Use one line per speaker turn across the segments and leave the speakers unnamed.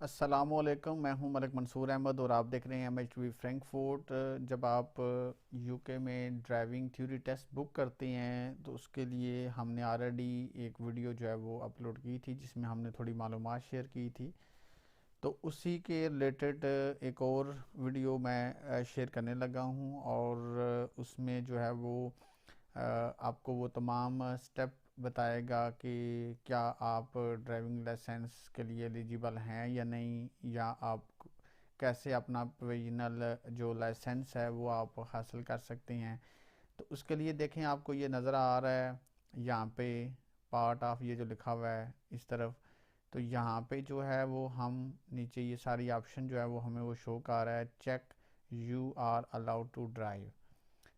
अस्सलामुअलैकुम, मैं हूं मलिक मंसूर अहमद और आप देख रहे हैं MHV फ्रैंकफर्ट। जब आप यूके में ड्राइविंग थ्योरी टेस्ट बुक करते हैं तो उसके लिए हमने ऑलरेडी एक वीडियो जो है वो अपलोड की थी जिसमें हमने थोड़ी मालूमात शेयर की थी। तो उसी के रिलेटेड एक और वीडियो मैं शेयर करने लगा हूं और उसमें जो है वो आपको वो तमाम स्टेप बताएगा कि क्या आप ड्राइविंग लाइसेंस के लिए एलिजिबल हैं या नहीं, या आप कैसे अपना प्रोविजनल जो लाइसेंस है वो आप हासिल कर सकते हैं। तो उसके लिए देखें, आपको ये नज़र आ रहा है यहाँ पे पार्ट ऑफ ये जो लिखा हुआ है इस तरफ। तो यहाँ पे जो है वो हम नीचे ये सारी ऑप्शन जो है वो हमें वो शो कर रहा है, check you are allowed to drive.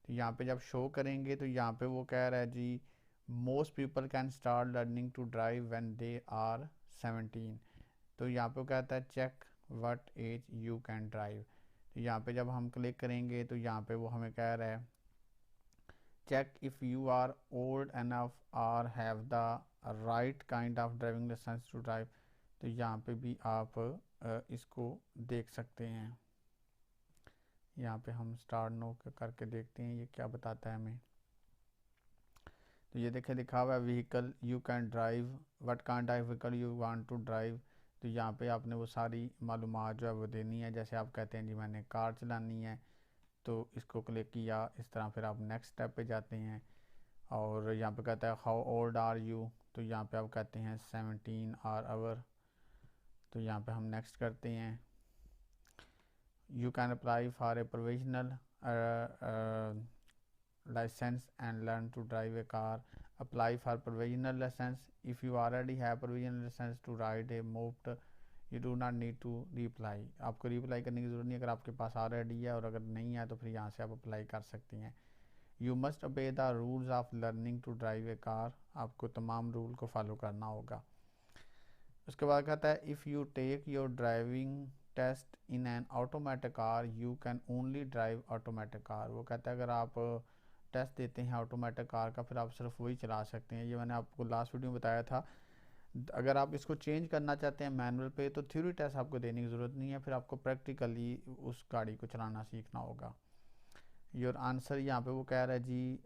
तो यहाँ पे जब शो करेंगे तो यहाँ पे वो कह रहा है जी, most people can start learning to drive when they are 17। तो यहाँ पे वो कहता है check what age you can drive. तो यहाँ पे जब हम क्लिक करेंगे तो यहाँ पे वो हमें कह रहा है check if you are old enough और have the right kind of driving licence to drive. तो यहाँ पे भी आप इसको देख सकते हैं। यहाँ पे हम स्टार्ट नो करके देखते हैं ये क्या बताता है हमें। तो ये देखे लिखा हुआ है vehicle you can drive, what kind of vehicle you want to drive. तो यहाँ पे आपने वो सारी मालूमात जो है वो देनी है। जैसे आप कहते हैं जी मैंने कार चलानी है, तो इसको क्लिक किया इस तरह, फिर आप नेक्स्ट स्टेप पे जाते हैं और यहाँ पे कहता है हाउ ओल्ड आर यू। तो यहाँ पे आप कहते हैं 17 आर आवर। तो यहाँ पे हम नेक्स्ट करते हैं। You can apply for a provisional license and learn to drive a car. Apply for provisional license. If you already have provisional license to ride a moped, you do not need to reapply. आपको reapply करने की ज़रूरत नहीं, अगर आपके पास already है, और अगर नहीं है तो फिर यहाँ से आप अप्लाई कर सकते हैं। You must obey the rules of learning to drive a car. आपको तमाम रूल को फॉलो करना होगा। उसके बाद कहता है if you take your driving test in an automatic car you can only drive automatic car. वो कहता है अगर आप टेस्ट देते हैं ऑटोमेटिक कार का, फिर आप सिर्फ वही चला सकते हैं। ये मैंने आपको लास्ट वीडियो में बताया था। अगर आप इसको चेंज करना चाहते हैं मैनुअल पे तो थ्योरी टेस्ट आपको देने की ज़रूरत नहीं है, फिर आपको प्रैक्टिकली उस गाड़ी को चलाना सीखना होगा। योर आंसर यहाँ पे वो कह रहा है जी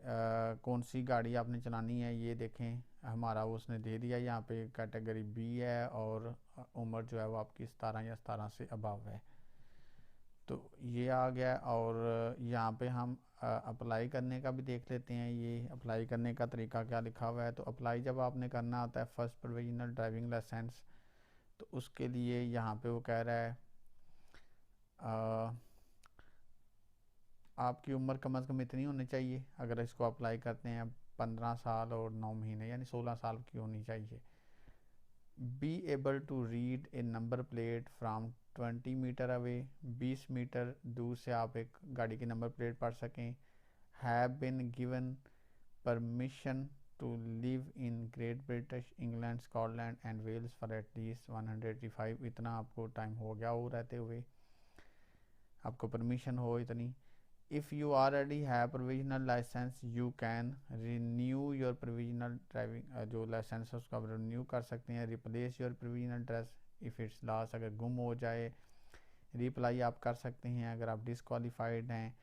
कौन सी गाड़ी आपने चलानी है, ये देखें हमारा वो उसने दे दिया। यहाँ पे कैटेगरी बी है और उम्र जो है वो आपकी 17 या 17 से अबव है। तो ये आ गया। और यहाँ पे हम अप्लाई करने का भी देख लेते हैं। ये अप्लाई करने का तरीका क्या लिखा हुआ है। तो अप्लाई जब आपने करना होता है फर्स्ट प्रोविजनल ड्राइविंग लाइसेंस, तो उसके लिए यहाँ पे वो कह रहा है आपकी उम्र कम से कम इतनी होनी चाहिए अगर इसको अप्लाई करते हैं, 15 साल और 9 महीने यानी 16 साल की होनी चाहिए। Be able to read a number plate from 20 meter away, 20 meter दूर से आप एक गाड़ी की नंबर प्लेट पढ़ सकें। Have been given permission to live in Great British England Scotland and Wales for at least 185। इतना आपको टाइम हो गया हो रहते हुए, आपको परमिशन हो इतनी। if you already have provisional license you can renew your provisional driving जो लाइसेंस है उसका रिन्यू कर सकते हैं। replace your provisional dress if it's lost, अगर गुम हो जाए रिप्लाई आप कर सकते हैं। अगर आप डिसक्वालीफाइड हैं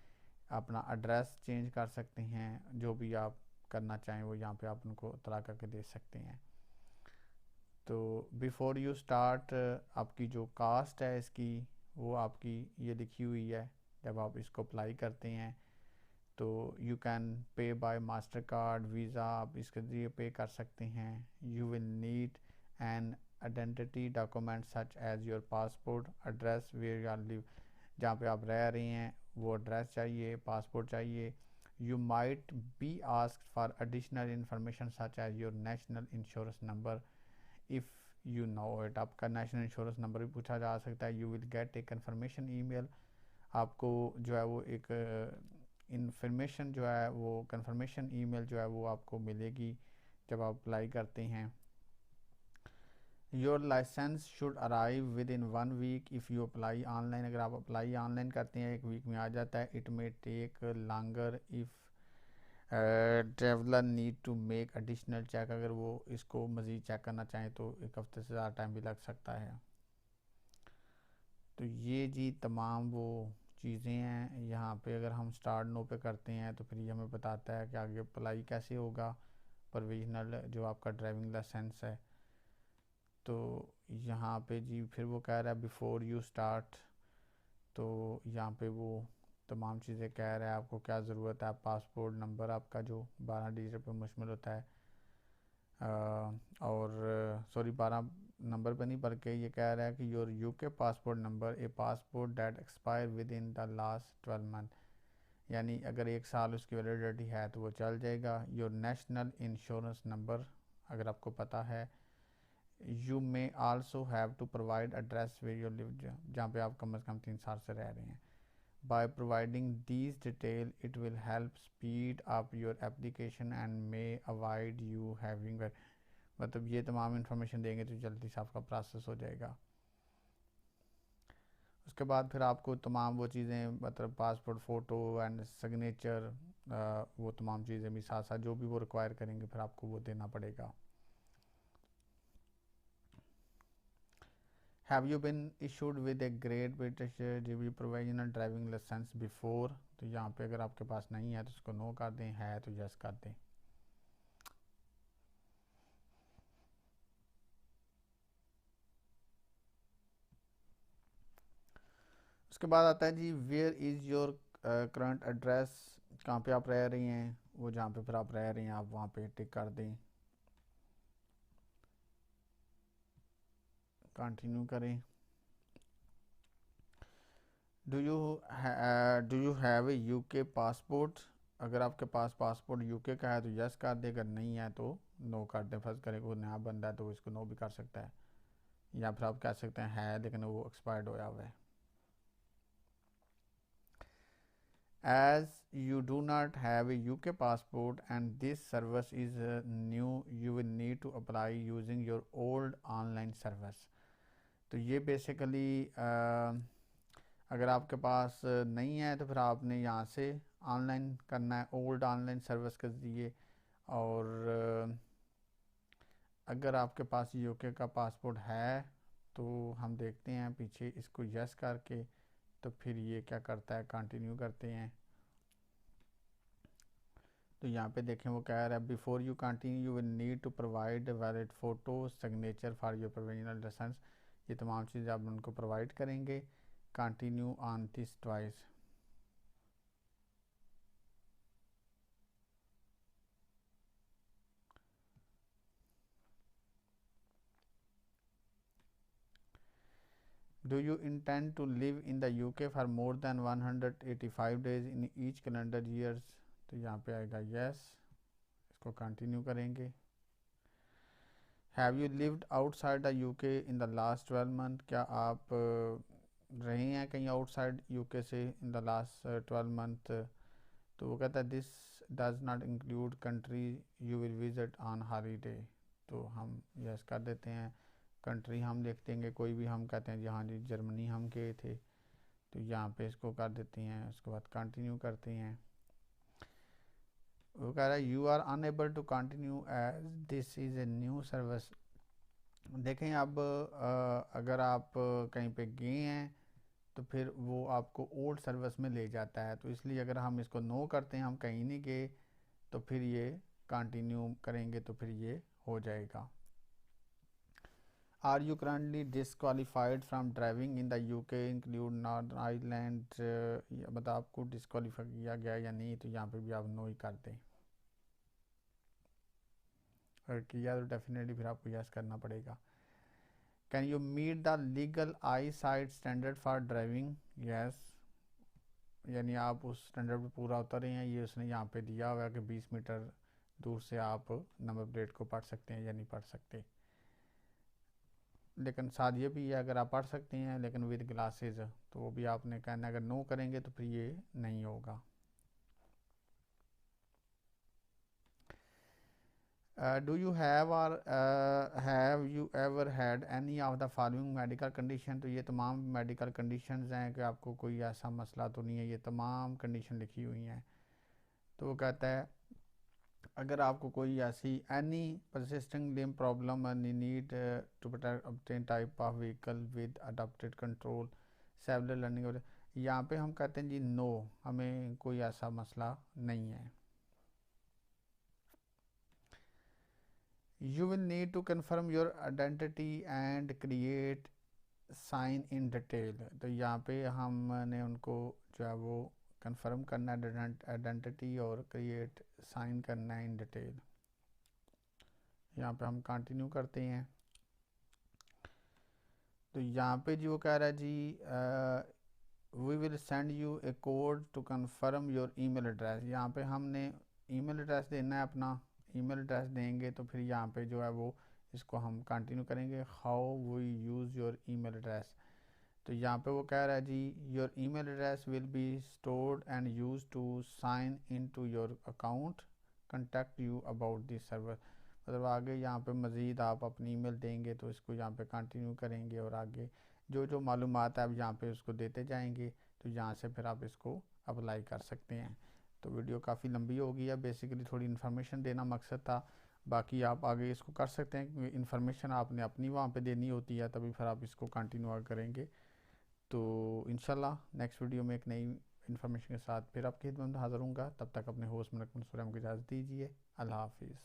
अपना एड्रेस चेंज कर सकते हैं। जो भी आप करना चाहें वो यहाँ पे आप उनको इतला करके दे सकते हैं। तो बिफोर यू स्टार्ट आपकी जो कास्ट है इसकी वो आपकी ये लिखी हुई है। जब आप इसको अप्लाई करते हैं तो you can pay by master card visa, आप इसके ज़रिए पे कर सकते हैं। You will need an identity document such as your passport, address where you live, जहाँ पे आप रह रहे हैं वो एड्रेस चाहिए, पासपोर्ट चाहिए। You might be asked for additional information such as your national insurance number if you know it, आपका नेशनल इंश्योरेंस नंबर भी पूछा जा सकता है। You will get A confirmation email, आपको जो है वो एक इंफॉर्मेशन जो है वो कंफर्मेशन ईमेल जो है वो आपको मिलेगी जब आप अप्लाई करते हैं। Your licence should arrive within 1 week if you apply online, अगर आप अप्लाई ऑनलाइन करते हैं 1 वीक में आ जाता है। It may take longer if traveller need to make additional check, अगर वो इसको मज़ीद चेक करना चाहें तो 1 हफ्ते से ज़्यादा टाइम भी लग सकता है। तो ये जी तमाम वो चीज़ें हैं। यहाँ पे अगर हम स्टार्ट नो पे करते हैं तो फिर ये हमें बताता है कि आगे अप्लाई कैसे होगा प्रोविजनल जो आपका ड्राइविंग लाइसेंस है। तो यहाँ पे जी फिर वो कह रहा है बिफ़ोर यू स्टार्ट, तो यहाँ पे वो तमाम चीज़ें कह रहा है आपको क्या ज़रूरत है। आप पासपोर्ट नंबर आपका जो 12 डिजिट पे मुश्तमिल होता है और सॉरी 12 नंबर पे नहीं बल्कि ये कह रहा है कि your UK passport number A passport that expire with in the last 12 month, यानी अगर 1 साल उसकी वैलिडिटी है तो वो चल जाएगा। योर नेशनल इंश्योरेंस नंबर अगर आपको पता है। You may also have to provide address where you live, जहाँ पे आप कम से कम 3 साल से रह रहे हैं। By providing these detail, it will help speed up your application and may avoid you having a, मतलब ये तमाम इंफॉर्मेशन देंगे तो जल्दी से आपका प्रोसेस हो जाएगा। उसके बाद फिर आपको तमाम वो चीज़ें मतलब पासपोर्ट फ़ोटो एंड सिग्नेचर वो तमाम चीज़ें भी साथ साथ जो भी वो रिक्वायर करेंगे फिर आपको वो देना पड़ेगा। Have you been issued with a great British GB provisional driving licence before, तो यहाँ पे अगर आपके पास नहीं है तो उसको नो कर दें, है तो यस कर दें। उसके बाद आता है जी where is your current address, कहाँ पे आप रह रही हैं, वो जहाँ पे फिर आप रह रही हैं आप वहाँ पे टिक कर दें, कंटिन्यू करें। Do you have a UK passport, अगर आपके पास पासपोर्ट यूके का है तो यस कर दे, अगर नहीं है तो नो कर दें। फर्ज करें कोई नया बंदा है तो वो इसको नो भी कर सकता है, या फिर आप कह सकते हैं है लेकिन वो एक्सपायर्ड होया हुआ है। As you do not have a UK passport and this service is new, you will need to apply using your old online service। तो ये बेसिकली अगर आपके पास नहीं है तो फिर आपने यहाँ से ऑनलाइन करना है ओल्ड ऑनलाइन सर्विस के ज़रिए। और अगर आपके पास यूके का पासपोर्ट है तो हम देखते हैं पीछे इसको यस करके, तो फिर ये क्या करता है कंटिन्यू करते हैं। तो यहाँ पे देखें वो कह रहा है before you continue you will need to provide valid photo signature for your provisional licence, ये तमाम चीज़ें आप उनको प्रोवाइड करेंगे। Continue on this twice. Do you intend to live in the UK for more than 185 days in each calendar years, तो यहाँ पे आएगा यस, इसको कंटिन्यू करेंगे। Have you lived outside the UK in the last 12 month, क्या आप रहे हैं कहीं आउटसाइड यूके से इन द लास्ट 12 मंथ, तो वो कहता है this does not include country you will visit on holiday, तो हम यस कर देते हैं। कंट्री हम लिख देंगे कोई भी, हम कहते हैं जी हाँ जी जर्मनी हम गए थे, तो यहाँ पे इसको कर देते हैं। उसके बाद कंटिन्यू करते हैं। वो कह रहा है you are unable to continue as this is a new service. देखें अब अगर आप कहीं पे गए हैं तो फिर वो आपको ओल्ड सर्विस में ले जाता है, तो इसलिए अगर हम इसको नो करते हैं हम कहीं नहीं गए तो फिर ये कंटिन्यू करेंगे तो फिर ये हो जाएगा। Are you currently disqualified from driving in the UK include Northern island, मतलब आपको डिसक्वालीफाई किया गया या नहीं, तो यहाँ पे भी आप नो ही कर दें। अगर किया तो डेफिनेटली फिर आपको यस करना पड़ेगा। Can you meet the legal eyesight standard for driving, yes, यानी आप उस स्टैंडर्ड पे पूरा उतर रहे हैं। ये उसने यहाँ पे दिया हुआ है कि 20 मीटर दूर से आप नंबर प्लेट को पढ़ सकते हैं या नहीं पढ़ सकते, लेकिन साथ ये भी है अगर आप पढ़ सकते हैं लेकिन विद ग्लासेस, तो वो भी आपने कहना अगर नो करेंगे तो फिर ये नहीं होगा। डू यू हैव और have you ever had any of the following medical condition, तो ये तमाम मेडिकल कंडीशंस हैं कि आपको कोई ऐसा मसला तो नहीं है, ये तमाम कंडीशन लिखी हुई हैं। तो वो कहता है अगर आपको कोई ऐसी any persisting limb problem and need to obtain type of vehicle with adopted control several learning. यहाँ पे हम कहते हैं जी नो, हमें कोई ऐसा मसला नहीं है। You will need to confirm your identity and create sign in detail. तो यहाँ पे हमने उनको जो है वो कंफर्म करना है आइडेंटिटी और क्रिएट साइन करना है इन डिटेल। यहाँ पे हम कंटिन्यू करते हैं। तो यहाँ पे जी वो कह रहा है जी we will send you a code to confirm your email address. यहाँ पे हमने ईमेल एड्रेस देना है अपना, ईमेल एड्रेस देंगे तो फिर यहाँ पे जो है वो इसको हम कंटिन्यू करेंगे। How we use your email address. तो यहाँ पे वो कह रहा है जी your email address will be stored and use to sign in to your account contact you about this server. मतलब आगे यहाँ पे मज़ीद आप अपनी ईमेल देंगे तो इसको यहाँ पे कंटिन्यू करेंगे और आगे जो जो मालूमात है आप यहाँ पे उसको देते जाएंगे, तो यहाँ से फिर आप इसको अप्लाई कर सकते हैं। तो वीडियो काफ़ी लंबी हो गई है, बेसिकली थोड़ी इन्फॉर्मेशन देना मकसद था। बाकी आप आगे इसको कर सकते हैं, इन्फॉर्मेशन आपने अपनी वहाँ पे देनी होती है, तभी फिर आप इसको कंटिन्यू करेंगे। तो इंशाल्लाह नेक्स्ट वीडियो में एक नई इन्फॉर्मेशन के साथ फिर आपकी खिदमत में हाज़िर हूँगा। तब तक अपने होस्ट मनक मंसूर को इजाज़त दीजिए। अल्लाह हाफिज़।